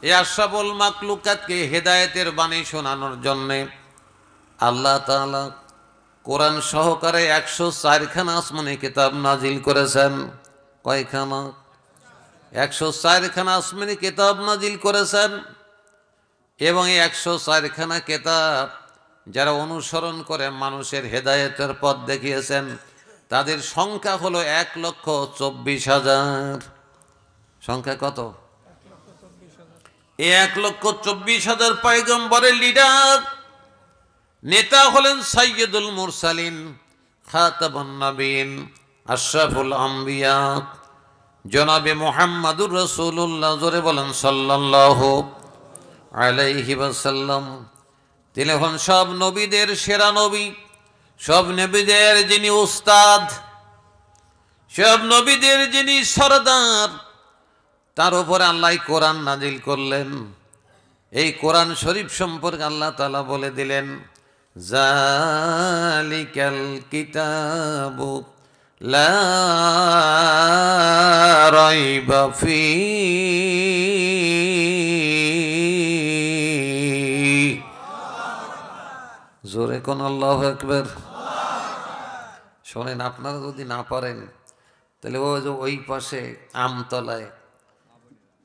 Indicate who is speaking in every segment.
Speaker 1: এই আশরাফুল মাখলুকাতকে হেদায়েতের বাণী শোনানোর জন্যে আল্লাহ তাআলা কোরআন সহকারে 104খানা আসমানি কিতাব নাজিল করেছেন। কয়খানা? 104খানা আসমানি কিতাব নাজিল করেছেন। এবং এই 104খানা কিতাব যারা অনুসরণ করে মানুষের হেদায়েতের পথ দেখিয়েছেন, তাদের সংখ্যা হলো 1,24,000। সংখ্যা কত? 1,24,000 পয়গম্বরের লিডার নেতা হলেন সাইয়্যিদুল মুরসালিন, খাতামুন নবীন, আশরাফুল আম্বিয়া, জনাবে মুহাম্মাদুর রাসূলুল্লাহ। জোরে বলেন সাল্লাল্লাহু আলাইহি ওয়াসাল্লাম। তিনি হন সব নবীদের সেরা নবী, সব নবীদের যিনি উস্তাদ, সব নবীদের যিনি সরদার। তার উপরে আল্লাহ কোরআন নাজিল করলেন। এই কোরআন শরীফ সম্পর্কে আল্লাহ তাআলা বলে দিলেন, জালিকাল কিতাবু লা রাইবা ফীহি। জোরে কোন আল্লাহু আকবার। শোনেন, আপনারা যদি না পারেন তাহলে ওই পাশে আমতলায়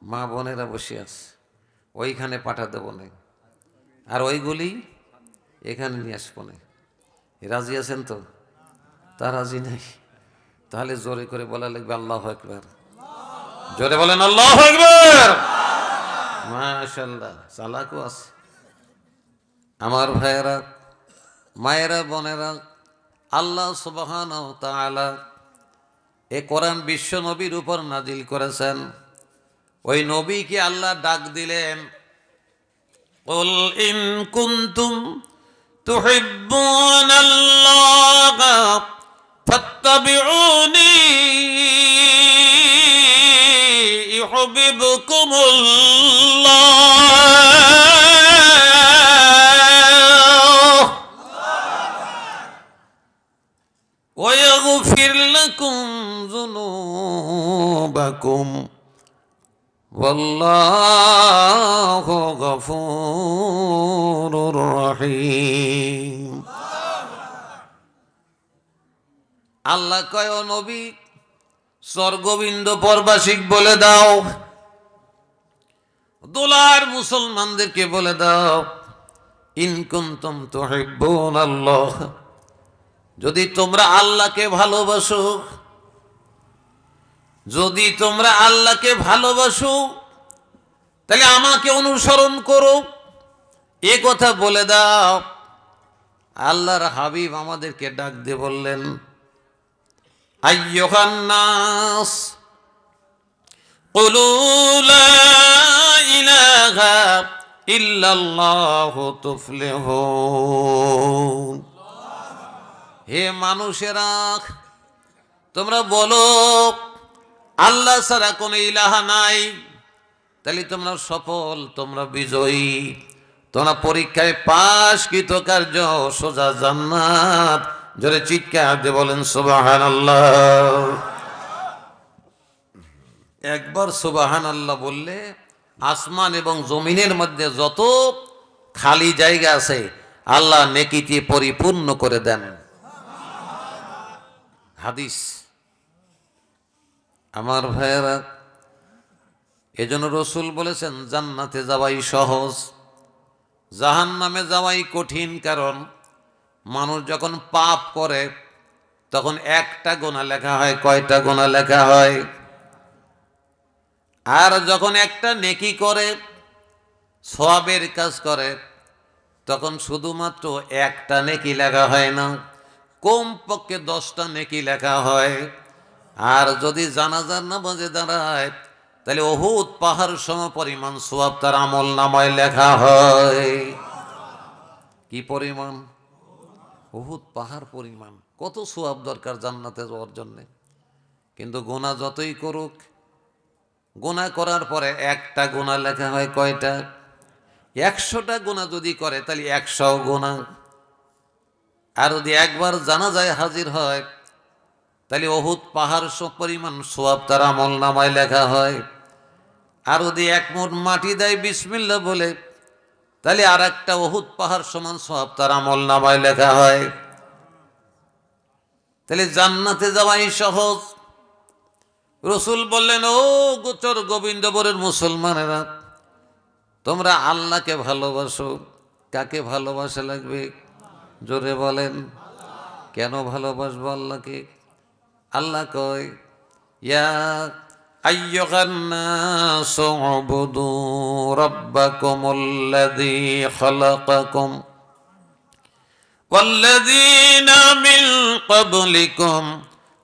Speaker 1: মা বোনেরা বসে আছে, ওইখানে পাঠাতে বলে, আর ওইগুলি এখানে নিয়ে আসবো না। রাজি আছেন তো? তা রাজি নাই? তাহলে জোরে করে বলা লাগবে আল্লাহু আকবার। জোরে বলেন আল্লাহু আকবার। মাশাআল্লাহ, চালাকও আছে আমার ভাইয়েরা, মায়েরা, বোনেরা। আল্লাহ সুবহানাহু ওয়া তাআলা এ কোরআন বিশ্ব নবীর উপর নাজিল করেছেন। ওই নবীকে আল্লাহ ডাক দিলেন, কুল ইন কুনতুম তুহিব্বুনাল্লাহা ফাত্তাবিউনি ইউহিব্বুকুমুল্লাহ ওয়া ইয়াগফির লাকুম যুনুবাকুম ওয়াল্লাহু গফুরুর রহিম। আল্লাহ কয়, ও নবী, স্বর্গবিন্দ পরবাসিক বলে দাও, দোলার মুসলমানদেরকে বলে দাও, ইন কুনতুম তুহিব্বুনাল্লাহ, যদি তোমরা আল্লাহকে ভালোবাসো, যদি তোমরা আল্লাহকে ভালোবাসো তাহলে আমাকে অনুসরণ করো। এ কথা বলে দাও। আল্লাহর হাবিব আমাদেরকে ডাক দিয়ে বললেন, আইয়ুহান নাস কুলু লা ইলাহা ইল্লাল্লাহু তুফলিহুন। হে মানুষেরা, তোমরা বলো আল্লাহ ছাড়া কোনো ইলাহা নাই, তাহলে তোমরা সফল, তোমরা বিজয়ী, তোমরা পরীক্ষায় পাশ, কৃতকার্য, সোজা জান্নাত। জোরে চিৎকার দিয়ে বলেন সুবহানাল্লাহ। একবার সুবহানাল্লাহ বললে আসমান এবং জমিনের মধ্যে যত খালি জায়গা আছে আল্লাহ নেকিতে পরিপূর্ণ করে দেন। হাদিস। আমার ভাইয়েরা, এজন্য রসুল বলেছেন জান্নাতে যাওয়াই সহজ, জাহান্নামে যাওয়াই কঠিন। কারণ মানুষ যখন পাপ করে তখন একটা গুনাহ লেখা হয়, কয়টা গুনাহ লেখা হয়? আর যখন একটা নেকি করে, সওয়াবের কাজ করে, তখন শুধুমাত্র একটা নেকি লেখা হয় না, কমপক্ষে 10টা নেকি লেখা হয়। আর যদি জানাজার নামাজে দাঁড়ায় তাহলে উহুদ পাহাড় সম পরিমাণ সওয়াব তার আমল নামায় লেখা হয়। কি পরিমাণ? উহুদ পাহাড় পরিমাণ। কত সওয়াব দরকার জান্নাতে যাওয়ার জন্যে। কিন্তু গুনাহ যতই করুক, গুনাহ করার পরে একটা গুনাহ লেখা হয় কয়টা? 100টা গুনাহ যদি করে তাহলে 100 গুনাহ। আর যদি একবার জানাজায় হাজির হয় তাহলে উহুদ পাহাড় সম পরিমাণ সওয়াব তার আমল নামায় লেখা হয়। আর যদি এক মুঠ মাটি দেয় বিসমিল্লাহ বলে, তাহলে আর একটা উহুদ পাহাড় সমান সওয়াব তার আমল নামায় লেখা হয়। তাহলে জান্নাতে যাওয়াই সহজ। রসুল বললেন, ও গোচর গোবিন্দপুরের মুসলমানেরা, তোমরা আল্লাহকে ভালোবাসো। কাকে ভালোবাসা লাগবে? জোরে বলেন। কেন ভালোবাসবো আল্লাহকে? আল্লাহ কয়, ইয়া আইয়ুহান নাসু উবুদু রাব্বাকুমুল্লাযী খালাকাকুম ওয়াল্লাযীনা মিন ক্বাবলিকুম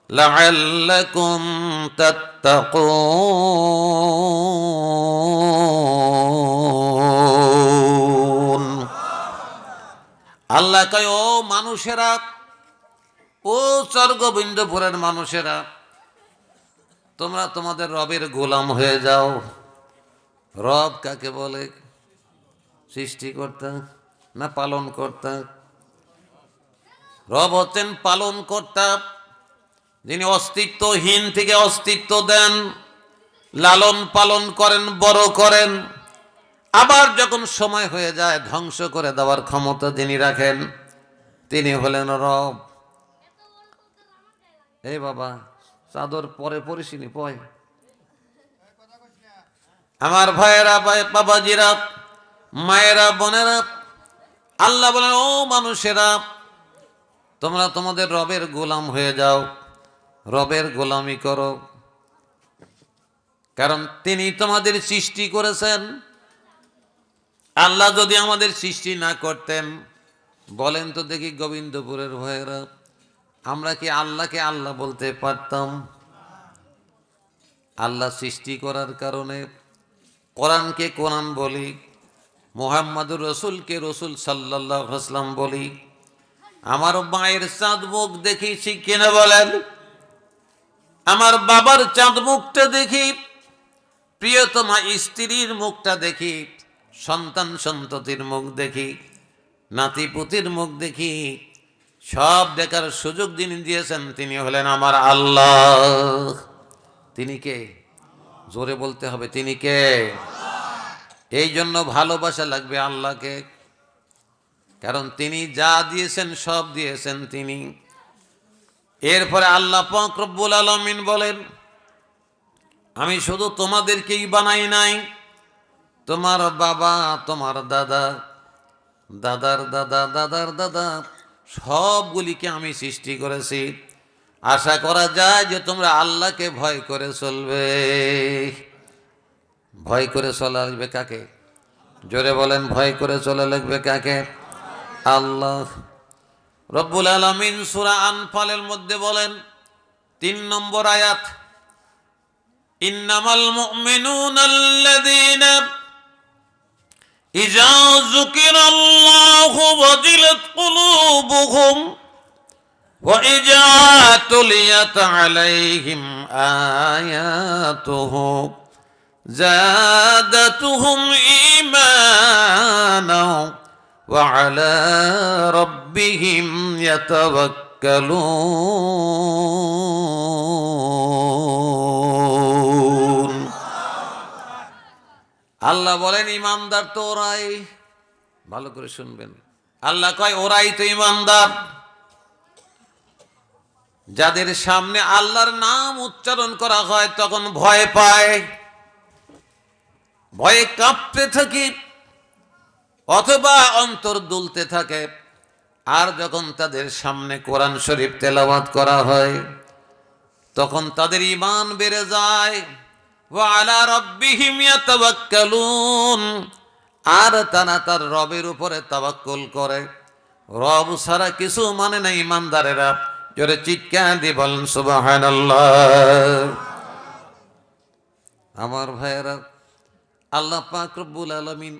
Speaker 1: লাআল্লাকুম তাত্তাকুন। আল্লাহ কয়, ও মানুষেরা, ও স্বর্গবিন্দুপুরের মানুষেরা, তোমরা তোমাদের রবের গোলাম হয়ে যাও। রব কাকে বলে? সৃষ্টিকর্তা না পালনকর্তা? রব হচ্ছেন পালনকর্তা, যিনি অস্তিত্বহীন থেকে অস্তিত্ব দেন, লালন পালন করেন, বড় করেন। আবার যখন সময় হয়ে যায় ধ্বংস করে দেওয়ার ক্ষমতা যিনি রাখেন, তিনি হলেন রব। এই বাবা, চাদর পরে পরিসিনি পয়। আমার ভাইয়েরা, বাবাজিরা, মায়েরা, বোনেরা, আল্লাহ বলেন, ও মানুষেরা, তোমরা তোমাদের রবের গোলাম হয়ে যাও, রবের গোলামি করো। কারণ তিনি তোমাদের সৃষ্টি করেছেন। আল্লাহ যদি আমাদের সৃষ্টি না করতেন, বলেন তো দেখি গোবিন্দপুরের ভাইয়েরা, আমরা কি আল্লাহকে আল্লাহ বলতে পারতাম? আল্লাহ সৃষ্টি করার কারণে কোরআনকে কোরআন বলি, মুহাম্মাদুর রসুলকে রসুল সাল্লাল্লাহু আলাইহি ওয়াসাল্লাম বলি। আমার মায়ের চাঁদ মুখ দেখি শিখে না বলেন, আমার বাবার চাঁদ মুখটা দেখি, প্রিয়তমা স্ত্রীর মুখটা দেখি, সন্তান সন্ততির মুখ দেখি, নাতিপুতির মুখ দেখি, সব দেখার সুযোগ যিনি দিয়েছেন তিনি হলেন আমার আল্লাহ। তিনি কে? জোরে বলতে হবে, তিনি কে? এই জন্য ভালোবাসা লাগবে আল্লাহকে, কারণ তিনি যা দিয়েছেন সব দিয়েছেন তিনি। এরপরে আল্লাহ পাক রব্বুল আলামিন বলেন, আমি শুধু তোমাদেরকেই বানাই নাই, তোমার বাবা, তোমার দাদা, দাদার দাদা, দাদার দাদা, সবগুলিকে আমি সৃষ্টি করেছি। আশা করা যায় যে তোমরা আল্লাহকে ভয় করে চলবে। ভয় করে চলা লাগবে কাকে? জোরে বলেন, ভয় করে চলা লাগবে কাকে? আল্লাহ রব্বুল আলামিন সূরা আনফালের মধ্যে বলেন, ৩ নম্বর আয়াত, ইন্নামাল মুমিনুনাল্লাযীনা ইযা যুকিরাল্লাহু ওয়াজিলাত কুলুবুহুম ওয়া ইযা তুলিয়াত আলাইহিম আয়াতুহু যাদাতুহুম ঈমানাও ওয়া আলা রাব্বিহিম ইয়াতাওয়াক্কালুন। আল্লাহ বলেন, ইমানদার তো ওরাই। ভালো করে শুনবেন, আল্লাহ কয় ওরাই তো ইমানদার, যাদের সামনে আল্লাহর নাম উচ্চারণ করা হয় তখন ভয় পায়, ভয়ে কাঁপতে থাকি, অথবা অন্তর দুলতে থাকে। আর যখন তাদের সামনে কোরআন শরীফ তেলাওয়াত করা হয় তখন তাদের ঈমান বেড়ে যায়। ওয়া আলা রাব্বিহিম ইয়াতাওয়াক্কালুন, আর তারা তার রবের উপরে তাওয়াক্কুল করে। রব ছাড়া কিছু মানে না ঈমানদারেরা। জোরে চিৎকার দিয়ে বলেন সুবহানাল্লাহ। আমার ভাইয়েরা, আল্লাহ পাক রব্বুল আলামিন,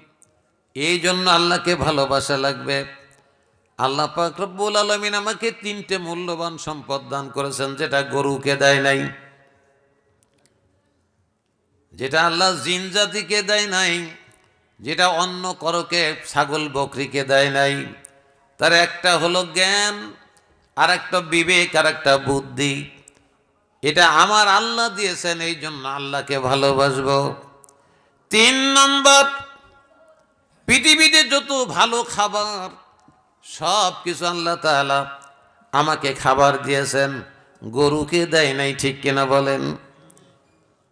Speaker 1: এই জন্য আল্লাহকে ভালোবাসা লাগবে। আল্লাহ পাক রব্বুল আলামিন আমাকে 3টে মূল্যবান সম্পদ দান করেছেন, যেটা গরুকে দেয় নাই, যেটা আল্লাহ জিন জাতিকে দেয় নাই, যেটা অন্য করকে ছাগল বকরিকে দেয় নাই। তার একটা হলো জ্ঞান, আর একটা বিবেক, আর একটা বুদ্ধি। এটা আমার আল্লাহ দিয়েছেন, এই জন্য আল্লাহকে ভালোবাসবো। তিন নম্বর, পৃথিবীতে যত ভালো খাবার সব কিছু আল্লাহ তাআলা আমাকে খাবার দিয়েছেন, গরুকে দেয় নাই, ঠিক কিনা বলেন?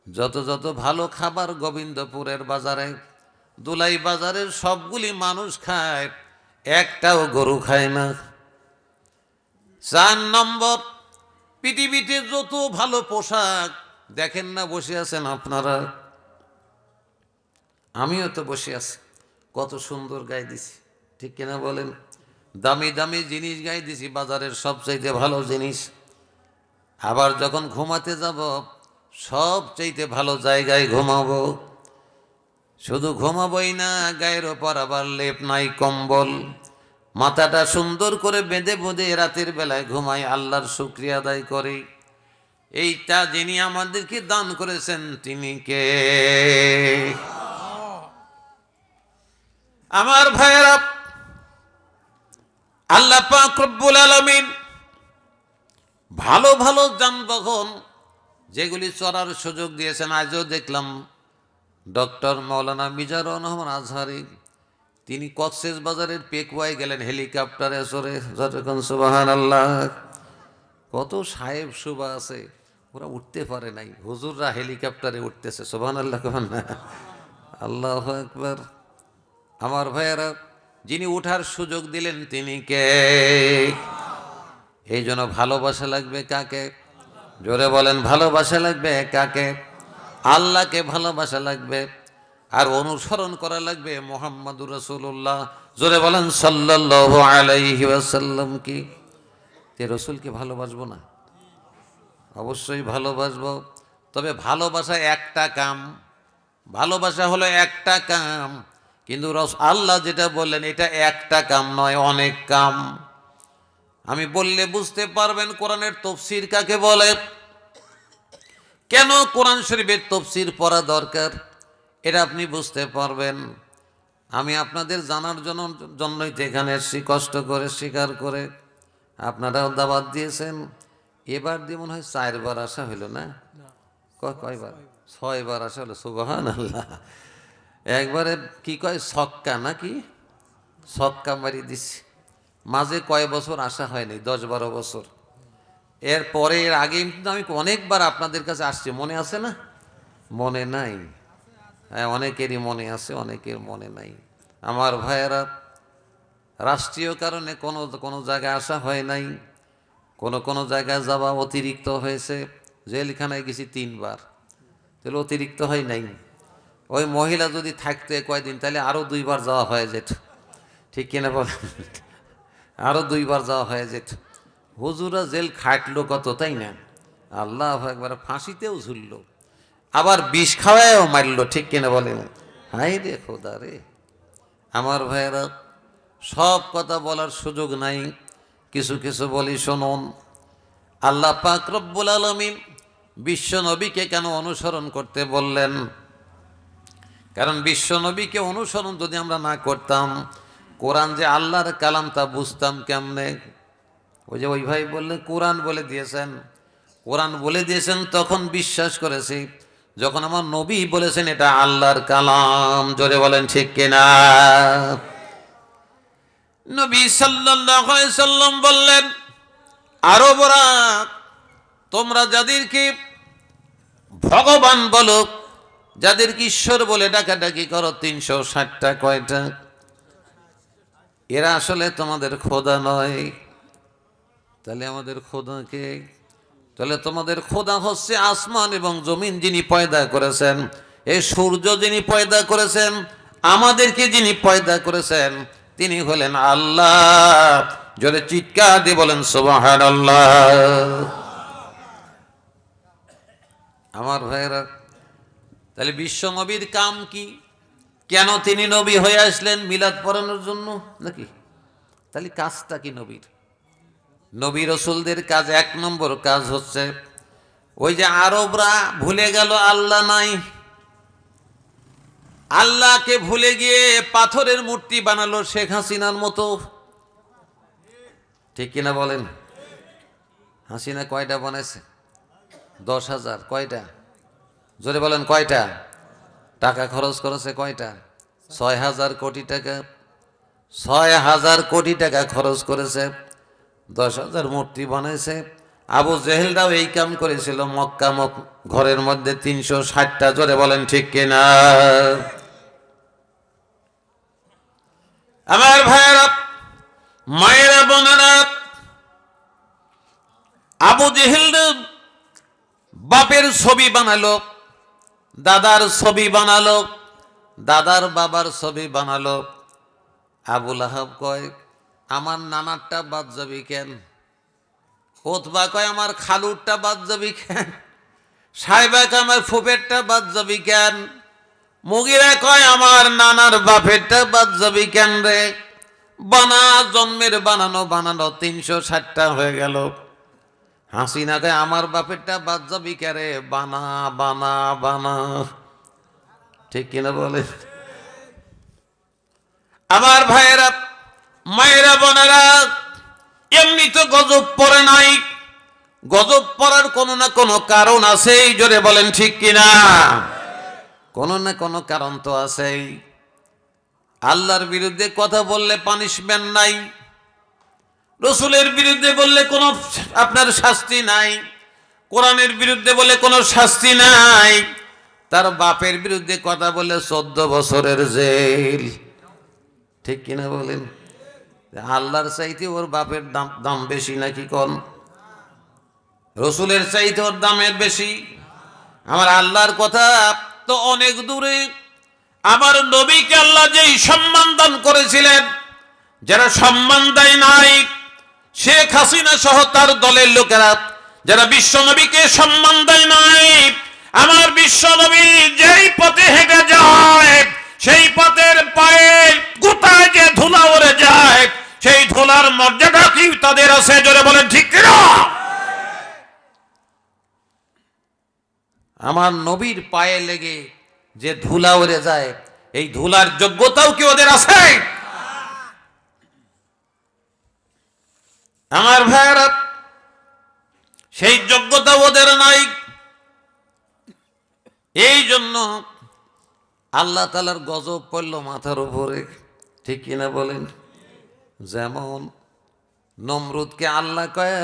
Speaker 1: যত যত ভালো খাবার গোবিন্দপুরের বাজারে, দুলাই বাজারের সবগুলি মানুষ খায়, একটাও গরু খায় না। 4 নম্বর, পৃথিবীতে যত ভালো পোশাক দেখেন না, বসে আছেন আপনারা, আমিও তো বসে আছি, কত সুন্দর গায়ে দিছি, ঠিক কিনা বলেন? দামি দামি জিনিস গায়ে দিছি, বাজারের সবচাইতে ভালো জিনিস। আবার যখন ঘুমাতে যাব, সবচাইতে ভালো জায়গায় ঘুমাবো। শুধু ঘুমাবই না, গায়ের ওপর আবার লেপ নাই, কম্বল, মাথাটা সুন্দর করে বেঁধে বেঁধে রাতের বেলায় ঘুমাই, আল্লাহর শুকরিয়া আদায় করি। এইটা যিনি আমাদেরকে দান করেছেন তিনি কে? আমার ভাইয়েরা, আল্লাহ পাক রব্বুল আলামিন ভালো ভালো যানবাহন যেগুলি চড়ার সুযোগ দিয়েছেন। আজও দেখলাম ডক্টর মৌলানা মিজানুর রহমান আজহারি, তিনি কক্সেস বাজারের পেকুয়ায় গেলেন হেলিকপ্টারে চড়ে, যতক্ষণ সুবহানাল্লাহ। কত সাহেব সুবা আছে, ওরা উঠতে পারে নাই, হুজুররা হেলিকপ্টারে উঠতেছে, সুবহানাল্লাহ কখন না? আল্লাহু আকবার। আমার ভাইয়েরা, যিনি ওঠার সুযোগ দিলেন তিনি কে? এই জন্য ভালোবাসা লাগবে কাকে? জোরে বলেন, ভালোবাসা লাগবে কাকে? আল্লাহকে ভালোবাসা লাগবে, আর অনুসরণ করা লাগবে মুহাম্মাদুর রাসূলুল্লাহ। জোরে বলেন সাল্লাল্লাহু আলাইহি ওয়াসাল্লাম। কি তে রসুলকে ভালোবাসবো না? অবশ্যই ভালোবাসবো, তবে ভালোবাসা একটা কাম, ভালোবাসা হলো একটা কাম, কিন্তু আল্লাহ যেটা বললেন এটা একটা কাম নয়, অনেক কাম। আমি বললে বুঝতে পারবেন কোরআনের তাফসীর কাকে বলে, কেন কোরআন শরীফের তাফসীর পড়া দরকার, এটা আপনি বুঝতে পারবেন। আমি আপনাদের জানার জন্যই তো এখানে এসেছি, কষ্ট করে স্বীকার করে। আপনারাও দাওয়াত দিয়েছেন, এবার দিয়ে মনে হয় 4 বার আসা হইল না? কয়বার? 6 বার আসা হলো, সুবহানাল্লাহ। একবারে কি কয় ছক্কা নাকি, ছক্কা মারি দিছি। মাঝে কয় বছর আসা হয়নি, 10-12 বছর। এরপরে এর আগে কিন্তু আমি অনেকবার আপনাদের কাছে আসছি, মনে আছে না? মনে নাই? হ্যাঁ, অনেকেরই মনে আছে, অনেকের মনে নাই। আমার ভাইয়েরা, রাষ্ট্রীয় কারণে কোনো কোনো জায়গায় আসা হয় নাই, কোনো জায়গায় যাওয়া অতিরিক্ত হয়েছে। জেলখানায় গেছি 3 বার, তাহলে অতিরিক্ত হয় নাই? ওই মহিলা যদি থাকতে কয়দিন, তাহলে আরও 2 বার যাওয়া হয়ে যেত, ঠিক কিনা বলেন? আরও 2 বার যাওয়া হয়ে যেত। হুজুরা জেল খাটলো কত, তাই না? আল্লাহ একবার ফাঁসিতেও ঝুললো, আবার বিষ খাওয়ায়ও মারলো, ঠিক কিনা বলেন? হাই রে খোদা রে। আমার ভাইয়েরা, সব কথা বলার সুযোগ নাই, কিছু কিছু বলি শুনুন। আল্লাহ পাক রব্বুল আলামিন বিশ্ব নবীকে কেন অনুসরণ করতে বললেন? কারণ বিশ্ব নবীকে অনুসরণ যদি আমরা না করতাম, কোরআন যে আল্লাহর কালাম তা বুঝতাম কেমনে? ওই যে ওই ভাই বললেন কোরআন বলে দিয়েছেন, কোরআন বলে দিয়েছেন তখন বিশ্বাস করেছি, যখন আমার নবী বলেছেন এটা আল্লাহর কালাম। জোরে বলেন ঠিক কিনা? নবী সাল্লাল্লাহু আলাইহি সাল্লাম বললেন, আরবরা তোমরা যাদেরকে ভগবান বলো, যাদেরকে ঈশ্বর বলে ডাকাডাকি করো, 360টা কয়টা? এরা আসলে তোমাদের খোদা নয়। তাহলে আমাদের খোদা কে? তাহলে তোমাদের খোদা হচ্ছে আসমান এবং জমিন যিনি পয়দা করেছেন, এই সূর্য যিনি পয়দা করেছেন, আমাদেরকে যিনি পয়দা করেছেন তিনি হলেন আল্লাহ। জোরে চিৎকার দিয়ে বলেন সুবহানাল্লাহ। আমার ভাইয়েরা, তাহলে বিশ্ব নবীর কাম কি? কেন তিনি নবী হয়ে আসলেন? মিলাদ পড়ানোর জন্য নাকি? তাহলে কাজটা কি নবীর? নবী রসুলদের কাজ, 1 নম্বর কাজ হচ্ছে, ওই যে আরবরা ভুলে গেল আল্লাহ নাই, আল্লাহকে ভুলে গিয়ে পাথরের মূর্তি বানালো শেখ হাসিনার মতো, ঠিক কিনা বলেন? হাসিনা কয়টা বানাইছে? 10,000। কয়টা? জোরে বলেন কয়টা? টাকা খরচ করেছে কয়টা? 6,000 কোটি টাকা। 6,000 কোটি টাকা খরচ করেছে, 10,000 মূর্তি বানাইছে। আবু জেহেলরাও এই কাম করেছিল মক্কা ঘরের মধ্যে 360টা। জোরে বলেন ঠিক কিনা? আমার ভাইয়েরা, মায়েরা, বোনেরা, আবু জেহেল বাপের ছবি বানালো, দাদার ছবি বানালো, দাদার বাবার ছবি বানালো। আবু লাহাব কয় আমার নানারটা বাদ যাবি কেন? উতবা কয় আমার খালুরটা বাদ যাবি কেন? সাইবা কয় আমার ফুফেরটা বাদ যাবি কেন? মুগিরা কয় আমার নানার বাপেরটা বাদ যাবি কেন রে? বানা, জন্মের বানানো বানানো 360টা হয়ে গেল। হাসিনা কয় আমার বাপেরটা বাদ যাবি কে রে? বানা বানা বানা। ঠিক কিনা বলে? আমার ভাইয়েরা, মায়েরা, বোনেরা, এমনি তো গজব পড়ে নাই, গজব পড়ার কোনো না কোনো কারণ আছে। জোরে বলেন ঠিক কিনা? কোনো না কোনো কারণ তো আছেই। আল্লাহর বিরুদ্ধে কথা বললে পানিশমেন্ট নাই, রসুলের বিরুদ্ধে বললে কোনো আপনার শাস্তি নাই, কোরআনের বিরুদ্ধে বলে কোনো শাস্তি নাই। তার বাপের বিরুদ্ধে কথা বলে 14 বছরের জেল। ঠিক কিনা বলেন? আল্লাহর চাইতে ওর বাপের দাম বেশি নাকি কোন? রসুলের চাইতে ওর দামের বেশি? আমার আল্লাহর কথা তো অনেক দূরে। আমার নবীকে আল্লাহ যেই সম্মান দান করেছিলেন, যারা সম্মান দেয় নাই, শেখ হাসিনা সহ তার দলের লোকেরা যারা বিশ্ব নবীকে সম্মান দেয় নাই, আমার বিশ্ব নবী যেই পথে হেঁটে যায়, সেই পথের পায়ে গোটায় যে ধুলা উড়ে যায়, সেই ধুলার মর্যাদা কি তাদের আছে? জোরে বলেন ঠিক কিনা? আমার নবীর পায়ে লেগে যে ধুলা উড়ে যায়, এই ধুলার যোগ্যতাও কি ওদের আছে? আমার ভাইয়েরা, সেই যোগ্যতা ওদের নাই। এই জন্য আল্লাহ তাআলার গজব পড়ল মাথার উপরে। ঠিক কিনা বলেন? যেমন নমরুদকে আল্লাহ কয়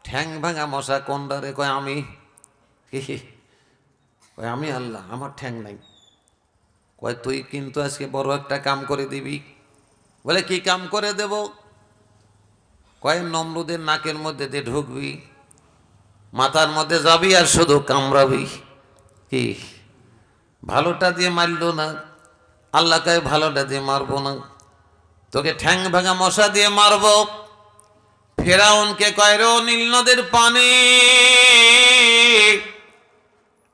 Speaker 1: ঠ্যাং ভাঙা মশা কোনডারে? কয় আমি। কয় আমি আল্লাহ, আমার ঠ্যাং নাই। কয় তুই কিন্তু আজকে বড় একটা কাম করে দিবি। বলে কি কাম করে দেব? কয় নমরুদের নাকের মধ্যে দিয়ে ঢুকবি, মাথার মধ্যে যাবি আর শুধু কামড়াবি। কি ভালোটা দিয়ে মারল না? আল্লাহ কয় ভালোটা দিয়ে মারবো না, তোকে ঠ্যাং ভাঙা মশা দিয়ে মারব। ফেরাউনকে কয় রে নীল নদের পানি,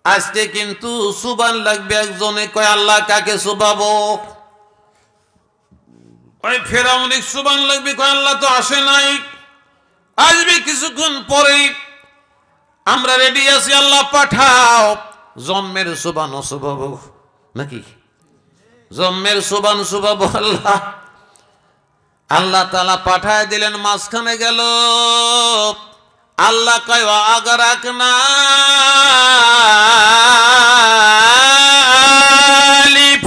Speaker 1: আজকে কিন্তু সুবান লাগবে একজনে। কয় আল্লাহ কাকে সুবাবো? কয় ফেরাউনিক সুবান লাগবে। কয় আল্লাহ তো আসে নাই, আসবে কিছুক্ষণ পরে। আমরা রেডি আছি, আল্লাহ পাঠাও। জন্মের সুবান সুবাবো নাকি? জন্মের সুবান সুবাবো আল্লাহ। আল্লাহ তাআলা পাঠায় দিলেন, মাঝখানে গেল। আল্লাহ কয় আগারাক না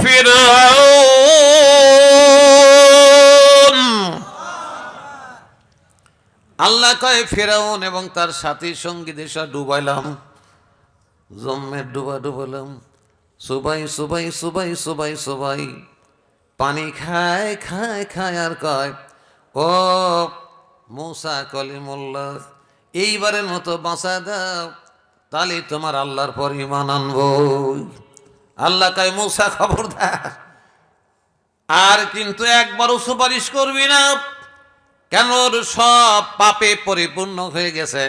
Speaker 1: ফিরআউন। আল্লাহ কয় ফেরাউন এবং তার সাথী সঙ্গীদের সব ডুবাইলাম, জম্মের ডুবালাম। সুবাই সুবাই সুবাই সুবাই সুবাই পানি খায় খায় খায় আর কয় ও মুসা কলিমুল্লাহ, এইবারের মতো বাঁচা দাও, তাহলে তোমার আল্লাহর পর ঈমান আনবো। আল্লাহ কয় মুসা খবরদার, আর কিন্তু একবারও সুপারিশ করবি না। কেন? ওর সব পাপে পরিপূর্ণ হয়ে গেছে,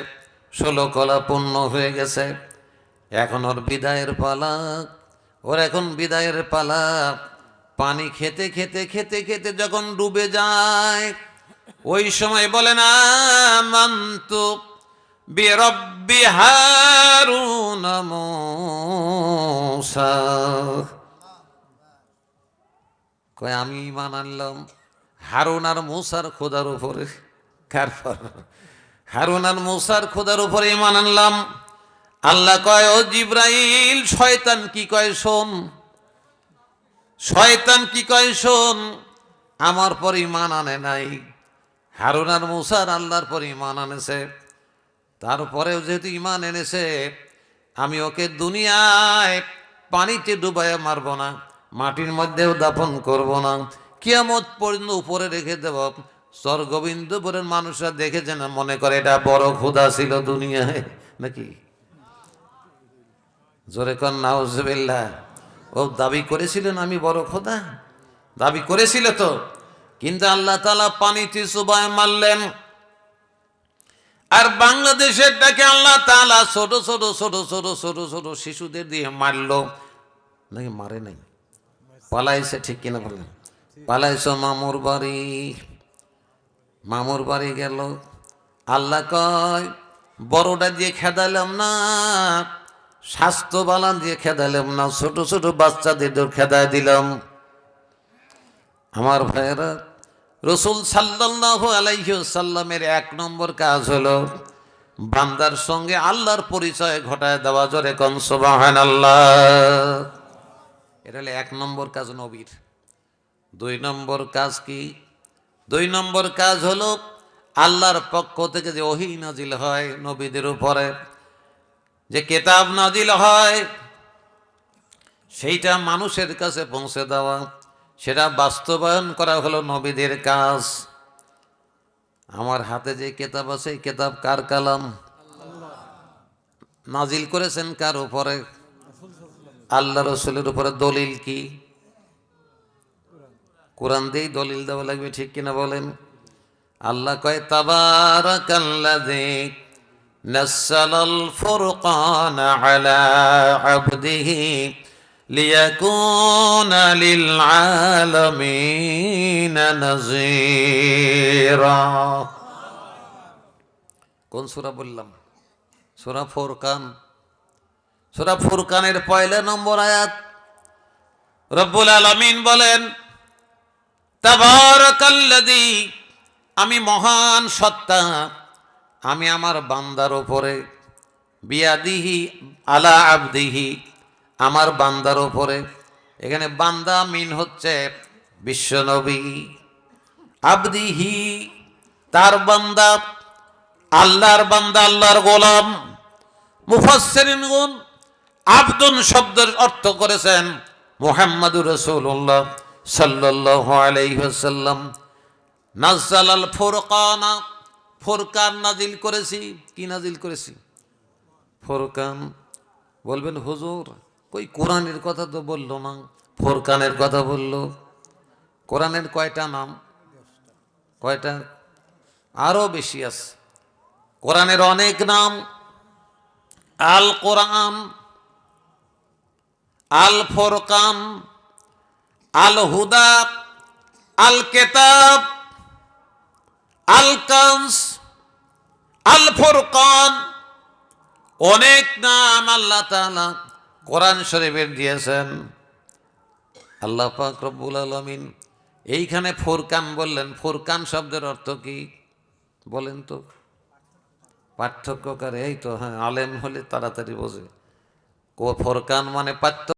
Speaker 1: 16 কলা পূর্ণ হয়ে গেছে। এখন ওর বিদায়ের পালা, ওর এখন বিদায়ের পালা। পানি খেতে খেতে খেতে খেতে যখন ডুবে যায়, ওই সময় বলে না মান্তু বিরব্বি হারুন মুসা। কয় আমি ঈমান আনলাম হারুন আর মুসার খোদার উপরে। কারপর হারুন আর মুসার খোদার উপরে ঈমান আনলাম। আল্লাহ কয় ও জিব্রাইল, শয়তান কি কয় শোন। শয়তান কি কয়, শোন, আমার পর ঈমান আনে নাই, হারুন আর মুসার আল্লাহর পর ঈমান আনেছে, তারপরেও যেহেতু ঈমান এনেছে, আমি ওকে দুনিয়ায় পানিতে ডুবাইয়া মারব না, মাটির মধ্যেও দাফন করব না, কিয়ামত পর্যন্ত উপরে রেখে দেব। স্বর্গবিন্দুপুরের মানুষরা দেখেছে না, মনে করে এটা বড় খোদা ছিল দুনিয়ায় নাকি? জোরে কর নাউজুবিল্লাহ। ও দাবি করেছিলেন আমি বড় খোদা, দাবি করেছিল তো, কিন্তু আল্লাহ তাআলা পানিতে চুবায় মারলেন। আর বাংলাদেশেরটাকে আল্লাহ তাআলা ছোট ছোট ছোট ছোট ছোট ছোট শিশুদের দিয়ে মারলো নাকি? মারে নাই, পালাইছে, ঠিক কিনা বলেন? পালাইছো মামুর বাড়ি, মামুর বাড়ি গেল। আল্লাহ কয়, বড়টা দিয়ে খেদাইলাম না, স্বাস্থ্য বালান দিয়ে খেদাইলাম না, ছোট ছোট বাচ্চাদের খেদাই দিলাম। আমার ভাইয়েরা, রসুল সাল্লাল্লাহু আলাইহি ওয়াসাল্লামের 1 নম্বর কাজ হলো বান্দার সঙ্গে আল্লাহর পরিচয় ঘটায় দেওয়া। জোরে কোন সুবহানাল্লাহ। এটা হলো 1 নম্বর কাজ নবীর। 2 নম্বর কাজ কি? 2 নম্বর কাজ হলো আল্লাহর পক্ষ থেকে যে ওহী নাজিল হয় নবীদের উপরে, যে কিতাব নাজিল হয়, সেইটা মানুষের কাছে পৌঁছে দেওয়া, সেটা বাস্তবায়ন করা হলো নবীদের কাজ। আমার হাতে যে কিতাব আছে, এই কিতাব কার কালাম? নাজিল করেছেন কার উপরে? আল্লাহ রসুলের উপরে। দলিল কি? কোরআন দিয়েই দলিল দেওয়া লাগবে, ঠিক কিনা বলেন? আল্লাহ কয়, তাবারাকাল্লাযী নাযালাল ফুরকানা আলা আবদিহি লিয়াকুনা লিল আলামিনা নাযীরা। কোন সূরা বললাম? সূরা ফুরকান। সূরা ফুরকানের 1 নম্বর আয়াত রব্বুল আলামিন বলেন, তাবারাকাল্লাযী, আমি মহান সত্তা, আমি আমার বান্দার উপরে, বিয়াদিহি আলা আবদিহি, আমার বান্দার উপরে। এখানে বান্দা মিন হচ্ছে বিশ্বনবী, আবদিহি তার বান্দা, আল্লাহর বান্দা, আল্লাহর গোলাম। মুফাসসিরিনগণ আবদুন শব্দের অর্থ করেছেন মুহাম্মাদুর রাসূলুল্লাহ সাল্লাল্লাহু আলাইহি ওয়াসাল্লাম। নাযালাল ফুরকানা, ফুরকান নাজিল করেছি। কি নাজিল করেছি? ফুরকান। বলবেন হুজুর, কই কোরআনের কথা তো বললো না, ফুরকানের কথা বললো। কোরআনের কয়টা নাম? কয়টা? আরো বেশি আছে। কোরআনের অনেক নাম। আল কোরআন, আল ফুরকান, আল হুদা, আল কিতাব, আল কানজ, আল ফুরকান, অনেক নাম আল্লাহ তাআলা কোরআন শরীফের দিয়েছেন। আল্লাহ পাক রব্বুল আলামিন এইখানে ফুরকান বললেন। ফুরকান শব্দের অর্থ কি বলেন তো? পার্থক্যকারী। এই তো, হ্যাঁ, আলেম হলে তাড়াতাড়ি বোঝে। ফুরকান মানে পার্থক্য।